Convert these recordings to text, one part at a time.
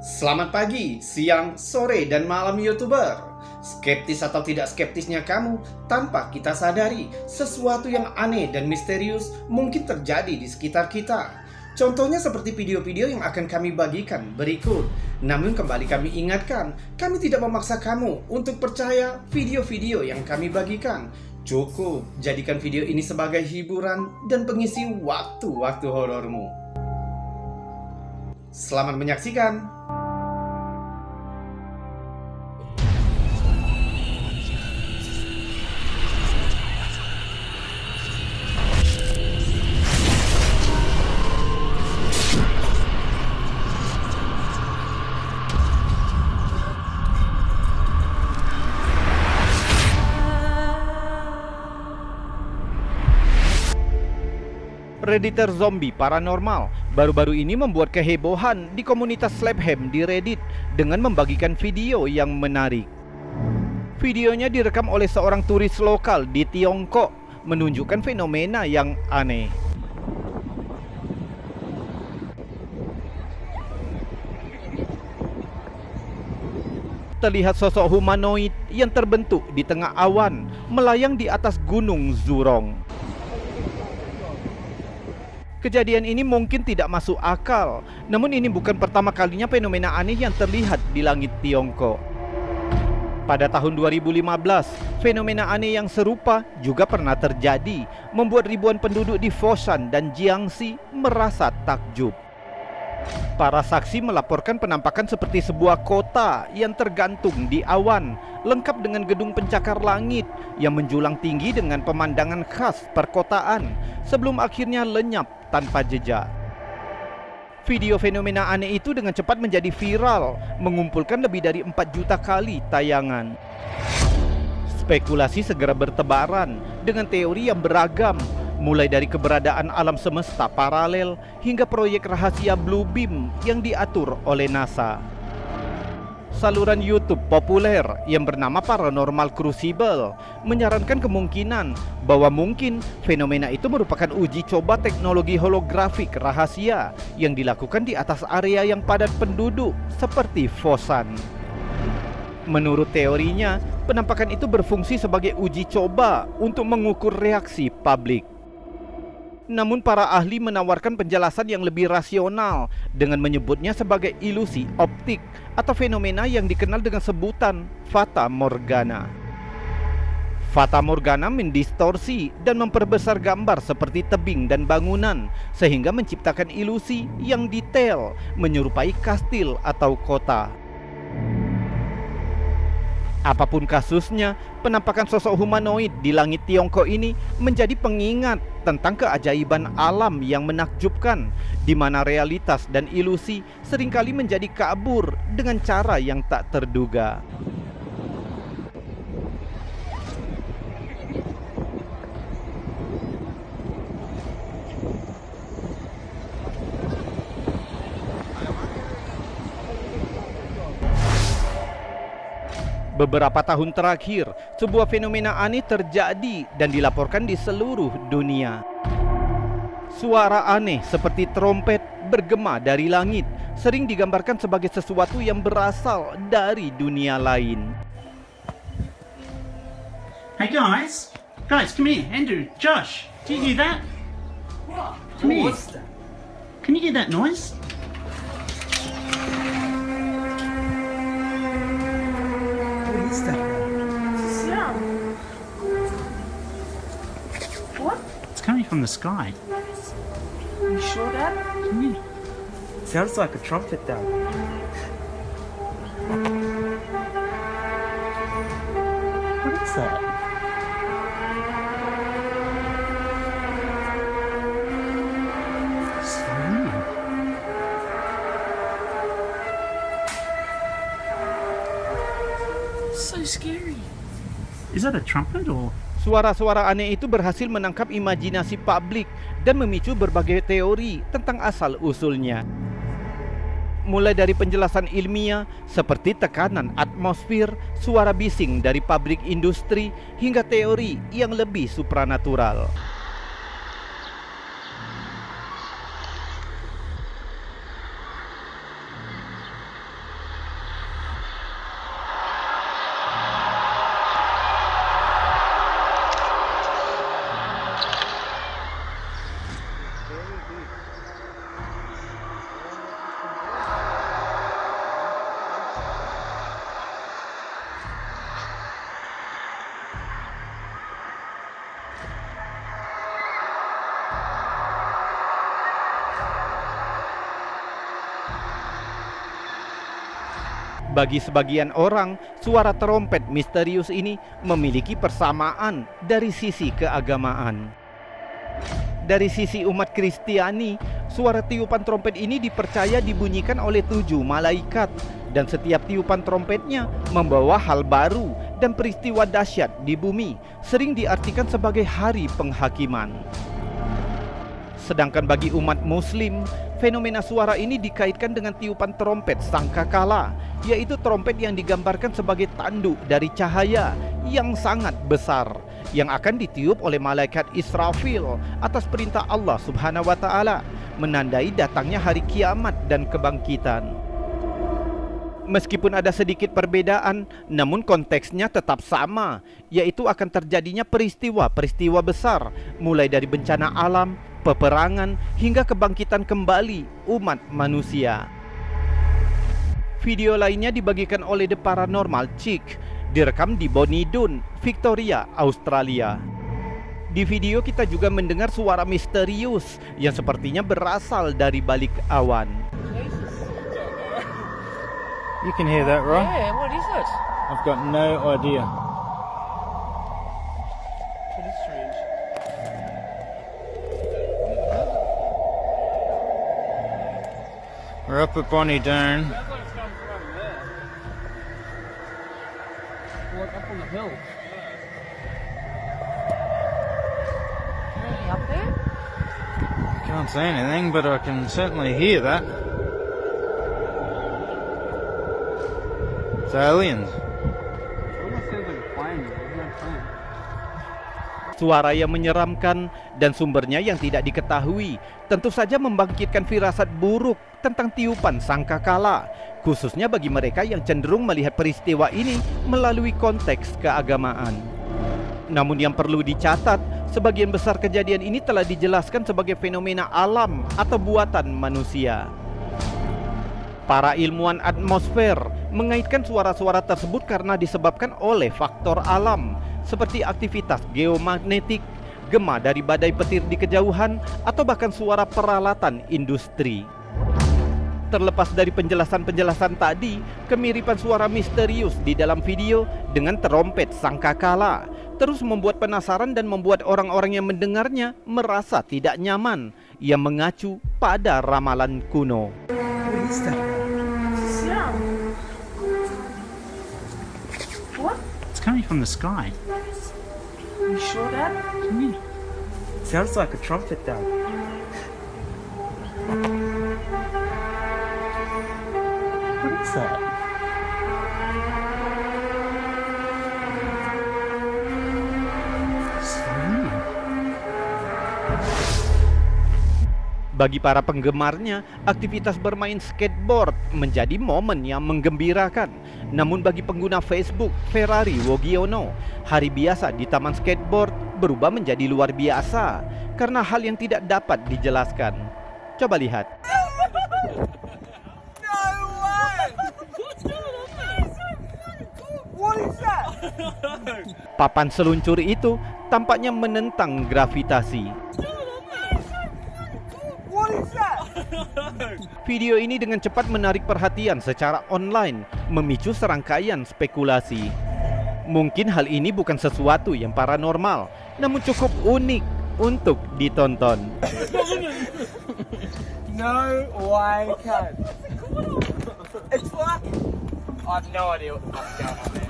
Selamat pagi, siang, sore, dan malam YouTuber. Skeptis atau tidak skeptisnya kamu, tanpa kita sadari, sesuatu yang aneh dan misterius mungkin terjadi di sekitar kita. Contohnya seperti video-video yang akan kami bagikan berikut. Namun kembali kami ingatkan, kami tidak memaksa kamu untuk percaya video-video yang kami bagikan. Cukup jadikan video ini sebagai hiburan dan pengisi waktu-waktu horormu. Selamat menyaksikan. Redditor zombie paranormal baru-baru ini membuat kehebohan di komunitas Slaphem di Reddit dengan membagikan video yang menarik. Videonya direkam oleh seorang turis lokal di Tiongkok, menunjukkan fenomena yang aneh. Terlihat sosok humanoid yang terbentuk di tengah awan melayang di atas gunung Zurong. Kejadian ini mungkin tidak masuk akal, namun ini bukan pertama kalinya fenomena aneh yang terlihat di langit Tiongkok. Pada tahun 2015, fenomena aneh yang serupa juga pernah terjadi, membuat ribuan penduduk di Foshan dan Jiangxi merasa takjub. Para saksi melaporkan penampakan seperti sebuah kota yang tergantung di awan, lengkap dengan gedung pencakar langit yang menjulang tinggi dengan pemandangan khas perkotaan, sebelum akhirnya lenyap tanpa jejak. Video fenomena aneh itu dengan cepat menjadi viral, mengumpulkan lebih dari 4 juta kali tayangan. Spekulasi segera bertebaran dengan teori yang beragam, mulai dari keberadaan alam semesta paralel hingga proyek rahasia Blue Beam yang diatur oleh NASA. Saluran YouTube populer yang bernama Paranormal Crucible menyarankan kemungkinan bahwa mungkin fenomena itu merupakan uji coba teknologi holografik rahasia yang dilakukan di atas area yang padat penduduk seperti Foshan. Menurut teorinya, penampakan itu berfungsi sebagai uji coba untuk mengukur reaksi publik. Namun para ahli menawarkan penjelasan yang lebih rasional dengan menyebutnya sebagai ilusi optik atau fenomena yang dikenal dengan sebutan Fata Morgana. Fata Morgana mendistorsi dan memperbesar gambar seperti tebing dan bangunan sehingga menciptakan ilusi yang detail menyerupai kastil atau kota. Apapun kasusnya, penampakan sosok humanoid di langit Tiongkok ini menjadi pengingat tentang keajaiban alam yang menakjubkan, di mana realitas dan ilusi seringkali menjadi kabur dengan cara yang tak terduga. Beberapa tahun terakhir, sebuah fenomena aneh terjadi dan dilaporkan di seluruh dunia. Suara aneh seperti trompet bergema dari langit sering digambarkan sebagai sesuatu yang berasal dari dunia lain. Hey guys, come here. Andrew, Josh, do you hear that? What? Come here. What's that? Can you hear that noise? What is that? Sound. What? It's coming from the sky. Are you sure, Dad? Come here. Sounds like a trumpet, Dad. What is that? It's so weird. So scary. Is that a trumpet or? Suara-suara aneh itu berhasil menangkap imajinasi publik dan memicu berbagai teori tentang asal-usulnya. Mulai dari penjelasan ilmiah seperti tekanan atmosfer, suara bising dari pabrik industri, hingga teori yang lebih supranatural. Bagi sebagian orang, suara trompet misterius ini memiliki persamaan dari sisi keagamaan. Dari sisi umat Kristiani, suara tiupan trompet ini dipercaya dibunyikan oleh 7 malaikat, dan setiap tiupan trompetnya membawa hal baru dan peristiwa dahsyat di bumi, sering diartikan sebagai hari penghakiman. Sedangkan bagi umat Muslim, fenomena suara ini dikaitkan dengan tiupan trompet sangkakala, yaitu trompet yang digambarkan sebagai tanduk dari cahaya yang sangat besar yang akan ditiup oleh malaikat Israfil atas perintah Allah Subhanahu wa taala, menandai datangnya hari kiamat dan kebangkitan. Meskipun ada sedikit perbedaan, namun konteksnya tetap sama, yaitu akan terjadinya peristiwa-peristiwa besar, mulai dari bencana alam, peperangan, hingga kebangkitan kembali umat manusia. Video lainnya dibagikan oleh The Paranormal Chick, direkam di Bonidun, Victoria, Australia. Di video kita juga mendengar suara misterius yang sepertinya berasal dari balik awan. You can hear that, right? Yeah, what is it? I've got no idea. That is strange. We're up at Bonnie Doon. What, up on the hill? Really up there? Can't say anything, but I can certainly hear that. It's aliens. Suara yang menyeramkan dan sumbernya yang tidak diketahui tentu saja membangkitkan firasat buruk tentang tiupan sangkakala, khususnya bagi mereka yang cenderung melihat peristiwa ini melalui konteks keagamaan. Namun yang perlu dicatat, sebagian besar kejadian ini telah dijelaskan sebagai fenomena alam atau buatan manusia. Para ilmuwan atmosfer mengaitkan suara-suara tersebut karena disebabkan oleh faktor alam, seperti aktivitas geomagnetik, gema dari badai petir di kejauhan, atau bahkan suara peralatan industri. Terlepas dari penjelasan-penjelasan tadi, kemiripan suara misterius di dalam video dengan trompet sangkakala terus membuat penasaran dan membuat orang-orang yang mendengarnya merasa tidak nyaman, yang mengacu pada ramalan kuno. What is that? Sound. What? It's coming from the sky. You sure, Dad? Sounds like a trumpet, Dad. What is that? Bagi para penggemarnya, aktivitas bermain skateboard menjadi momen yang menggembirakan. Namun bagi pengguna Facebook, Ferrari Wogiono, hari biasa di taman skateboard berubah menjadi luar biasa karena hal yang tidak dapat dijelaskan. Coba lihat. Papan seluncur itu tampaknya menentang gravitasi. Video ini dengan cepat menarik perhatian secara online, memicu serangkaian spekulasi. Mungkin hal ini bukan sesuatu yang paranormal, namun cukup unik untuk ditonton. No way, Cat. It's like I've no idea what the fuck's going on there.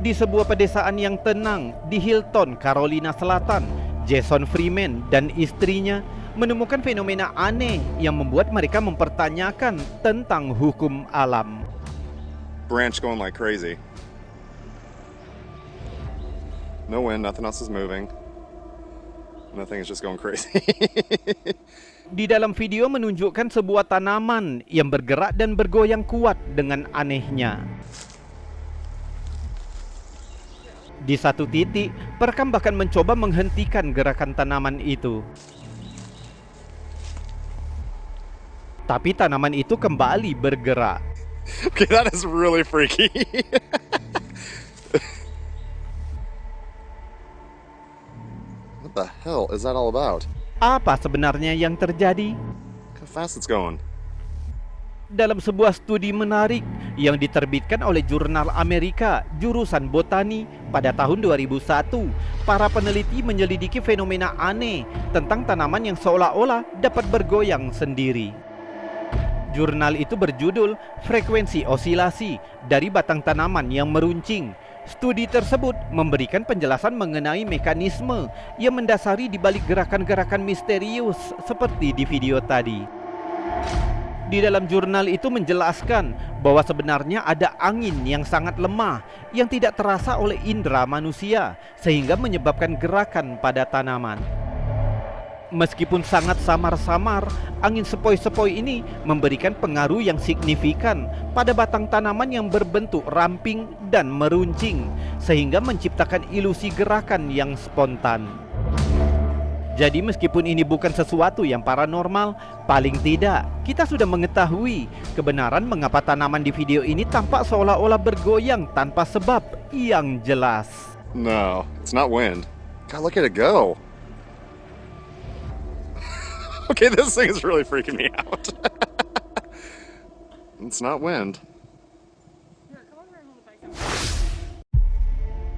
Di sebuah pedesaan yang tenang di Hilton, Carolina Selatan, Jason Freeman dan istrinya menemukan fenomena aneh yang membuat mereka mempertanyakan tentang hukum alam. Branch going like crazy. No wind, nothing else is moving. Nothing is just going crazy. Di dalam video menunjukkan sebuah tanaman yang bergerak dan bergoyang kuat dengan anehnya. Di satu titik, perekam bahkan mencoba menghentikan gerakan tanaman itu. Tapi tanaman itu kembali bergerak. Okay, that is really freaky. What the hell is that all about? Apa sebenarnya yang terjadi? Look how fast it's going. dalam sebuah studi menarik yang diterbitkan oleh jurnal Amerika jurusan botani pada tahun 2001, para peneliti menyelidiki fenomena aneh tentang tanaman yang seolah-olah dapat bergoyang sendiri. Jurnal itu berjudul Frekuensi Osilasi dari Batang Tanaman yang Meruncing. Studi tersebut memberikan penjelasan mengenai mekanisme yang mendasari di balik gerakan-gerakan misterius seperti di video tadi. Di dalam jurnal itu menjelaskan bahwa sebenarnya ada angin yang sangat lemah yang tidak terasa oleh indera manusia sehingga menyebabkan gerakan pada tanaman. Meskipun sangat samar-samar, angin sepoi-sepoi ini memberikan pengaruh yang signifikan pada batang tanaman yang berbentuk ramping dan meruncing, sehingga menciptakan ilusi gerakan yang spontan. Jadi meskipun ini bukan sesuatu yang paranormal, paling tidak kita sudah mengetahui kebenaran mengapa tanaman di video ini tampak seolah-olah bergoyang tanpa sebab yang jelas. No, it's not wind. God, look at it go. Okay, this thing is really freaking me out. It's not wind.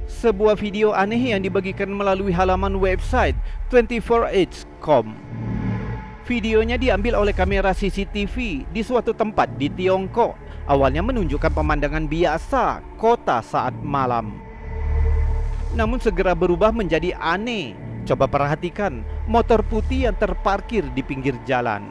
Sebuah video aneh yang dibagikan melalui halaman website 24h.com. Videonya diambil oleh kamera CCTV di suatu tempat di Tiongkok. Awalnya menunjukkan pemandangan biasa kota saat malam, namun segera berubah menjadi aneh. Coba perhatikan motor putih yang terparkir di pinggir jalan.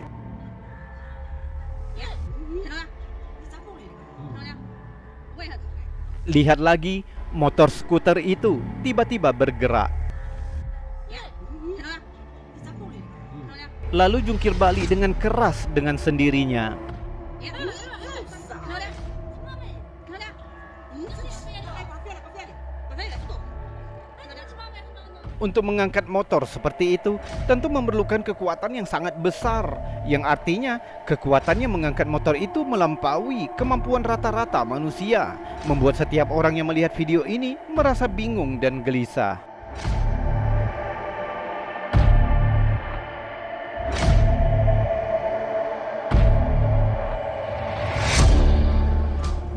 Lihat lagi, motor skuter itu tiba-tiba bergerak, lalu jungkir balik dengan keras dengan sendirinya. Untuk mengangkat motor seperti itu tentu memerlukan kekuatan yang sangat besar, yang artinya kekuatannya mengangkat motor itu melampaui kemampuan rata-rata manusia, membuat setiap orang yang melihat video ini merasa bingung dan gelisah.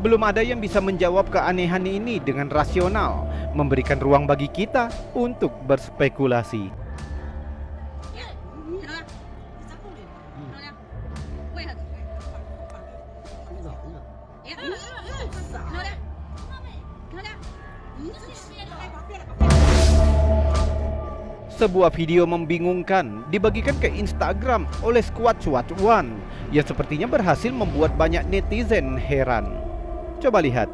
Belum ada yang bisa menjawab keanehan ini dengan rasional, memberikan ruang bagi kita untuk berspekulasi. Sebuah video membingungkan dibagikan ke Instagram oleh Squatch One yang sepertinya berhasil membuat banyak netizen heran. Coba lihat.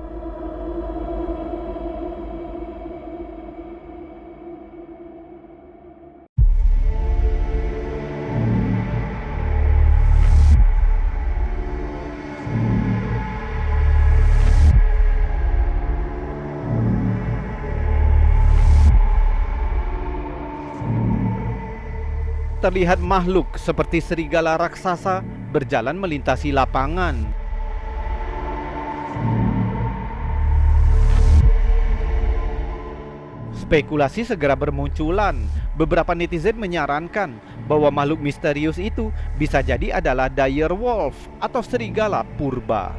Terlihat makhluk seperti serigala raksasa berjalan melintasi lapangan. Spekulasi segera bermunculan. Beberapa netizen menyarankan bahwa makhluk misterius itu bisa jadi adalah dire wolf atau serigala purba.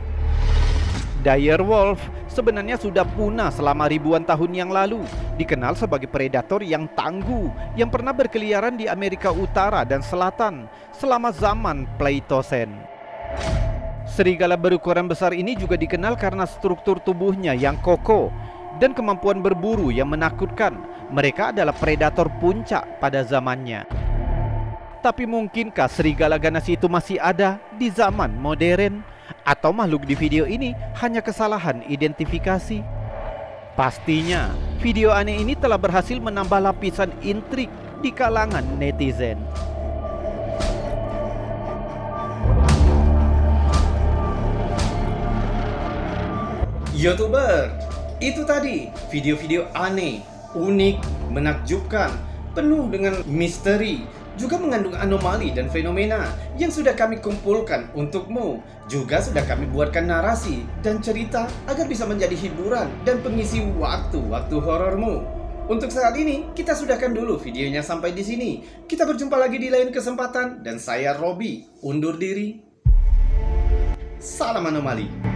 Dire wolf sebenarnya sudah punah selama ribuan tahun yang lalu, dikenal sebagai predator yang tangguh yang pernah berkeliaran di Amerika Utara dan Selatan selama zaman Pleistocene. Serigala berukuran besar ini juga dikenal karena struktur tubuhnya yang kokoh dan kemampuan berburu yang menakutkan. Mereka adalah predator puncak pada zamannya. Tapi mungkinkah serigala ganas itu masih ada di zaman modern? Atau makhluk di video ini hanya kesalahan identifikasi? Pastinya, video aneh ini telah berhasil menambah lapisan intrik di kalangan netizen. YouTuber, itu tadi video-video aneh, unik, menakjubkan, penuh dengan misteri, juga mengandung anomali dan fenomena yang sudah kami kumpulkan untukmu. Juga sudah kami buatkan narasi dan cerita agar bisa menjadi hiburan dan pengisi waktu-waktu horormu. Untuk saat ini, kita sudahkan dulu videonya sampai di sini. Kita berjumpa lagi di lain kesempatan dan saya Robby undur diri. Salam anomali.